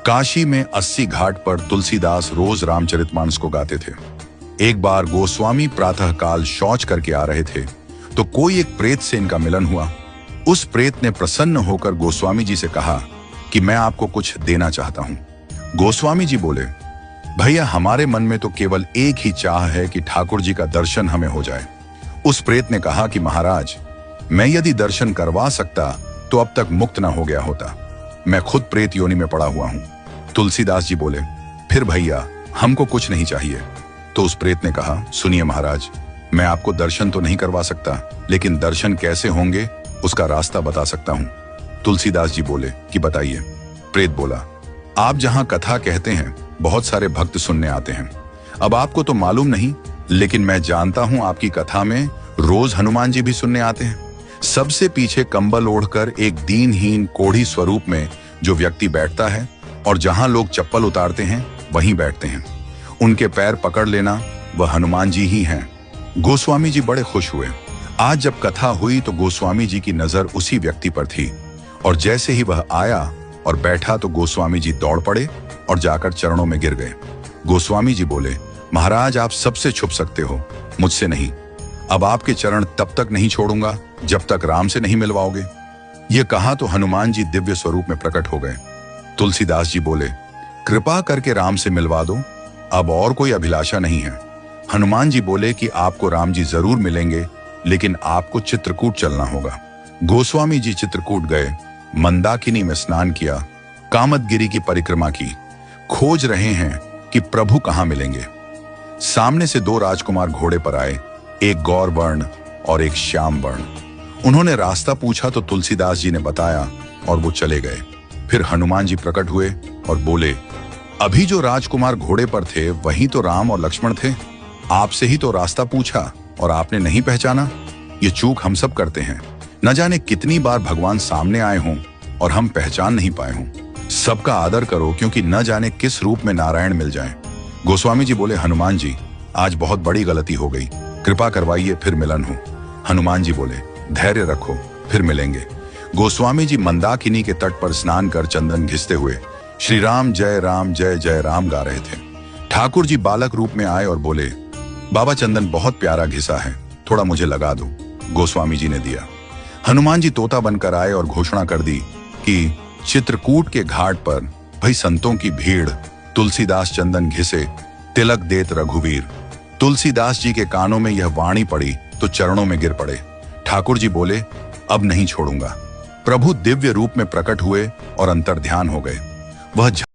काशी में 80 घाट पर तुलसीदास रोज रामचरितमानस को गाते थे। एक बार गोस्वामी प्रातःकाल शौच करके आ रहे थे तो कोई एक प्रेत से इनका मिलन हुआ। उस प्रेत ने प्रसन्न होकर गोस्वामी जी से कहा कि मैं आपको कुछ देना चाहता हूं। गोस्वामी जी बोले, भैया हमारे मन में तो केवल एक ही चाह है कि ठाकुर जी का दर्शन हमें हो जाए। उस प्रेत ने कहा कि महाराज, मैं यदि दर्शन करवा सकता तो अब तक मुक्त न हो गया होता। मैं खुद प्रेत योनि में पड़ा हुआ हूं। तुलसीदास जी बोले, फिर भैया हमको कुछ नहीं चाहिए। तो उस प्रेत ने कहा, सुनिए महाराज, मैं आपको दर्शन तो नहीं करवा सकता, लेकिन दर्शन कैसे होंगे उसका रास्ता बता सकता हूं। तुलसीदास जी बोले कि बताइए। प्रेत बोला, आप जहां कथा कहते हैं बहुत सारे भक्त सुनने आते हैं। अब आपको तो मालूम नहीं, लेकिन मैं जानता हूं आपकी कथा में रोज हनुमान जी भी सुनने आते हैं। सबसे पीछे कंबल ओढ़कर एक दीनहीन कोढ़ी स्वरूप में जो व्यक्ति बैठता है और जहां लोग चप्पल उतारते हैं वहीं बैठते हैं। उनके पैर पकड़ लेना वह हनुमान जी ही हैं। गोस्वामी जी बड़े खुश हुए। आज जब कथा हुई तो गोस्वामी जी की नजर उसी व्यक्ति पर थी और जैसे ही वह आया और बैठा तो गोस्वामी जी दौड़ पड़े और जाकर चरणों में गिर गए। गोस्वामी जी बोले, महाराज आप सबसे छुप सकते हो, मुझसे नहीं। अब आपके चरण तब तक नहीं छोड़ूंगा जब तक राम से नहीं मिलवाओगे। ये कहा तो हनुमान जी दिव्य स्वरूप में प्रकट हो गए। तुलसीदास जी बोले, कृपा करके राम से मिलवा दो, अब और कोई अभिलाषा नहीं है। हनुमान जी बोले कि आपको राम जी जरूर मिलेंगे, लेकिन आपको चित्रकूट चलना होगा। गोस्वामी जी चित्रकूट गए, मंदाकिनी में स्नान किया, कामदगिरी की परिक्रमा की, खोज रहे हैं कि प्रभु कहां मिलेंगे। सामने से दो राजकुमार घोड़े पर आए, एक गौर वर्ण और एक श्याम वर्ण। उन्होंने रास्ता पूछा तो तुलसीदास जी ने बताया और वो चले गए। फिर हनुमान जी प्रकट हुए और बोले, अभी जो राजकुमार घोड़े पर थे वही तो राम और लक्ष्मण थे। आपसे ही तो रास्ता पूछा और आपने नहीं पहचाना। ये चूक हम सब करते हैं। न जाने कितनी बार भगवान सामने आए हों और हम पहचान नहीं पाए हों। सबका आदर करो, क्योंकि न जाने किस रूप में नारायण मिल जाएं। गोस्वामी जी बोले, हनुमान जी आज बहुत बड़ी गलती हो गई, कृपा करवाइए फिर मिलन हो। हनुमान जी बोले, धैर्य रखो, फिर मिलेंगे। गोस्वामी जी मंदाकिनी के तट पर स्नान कर चंदन घिसते हुए श्री राम जय जय राम गा रहे थे। ठाकुर जी बालक रूप में आए और बोले, बाबा चंदन बहुत प्यारा घिसा है, थोड़ा मुझे लगा दो। गोस्वामी जी ने दिया। हनुमान जी तोता बनकर आए और घोषणा कर दी कि चित्रकूट के घाट पर भाई संतों की भीड़, तुलसीदास चंदन घिसे, तिलक देत रघुवीर। तुलसीदास जी के कानों में यह वाणी पड़ी तो चरणों में गिर पड़े। ठाकुर जी बोले, अब नहीं छोड़ूंगा। प्रभु दिव्य रूप में प्रकट हुए और अंतर्ध्यान हो गए। वह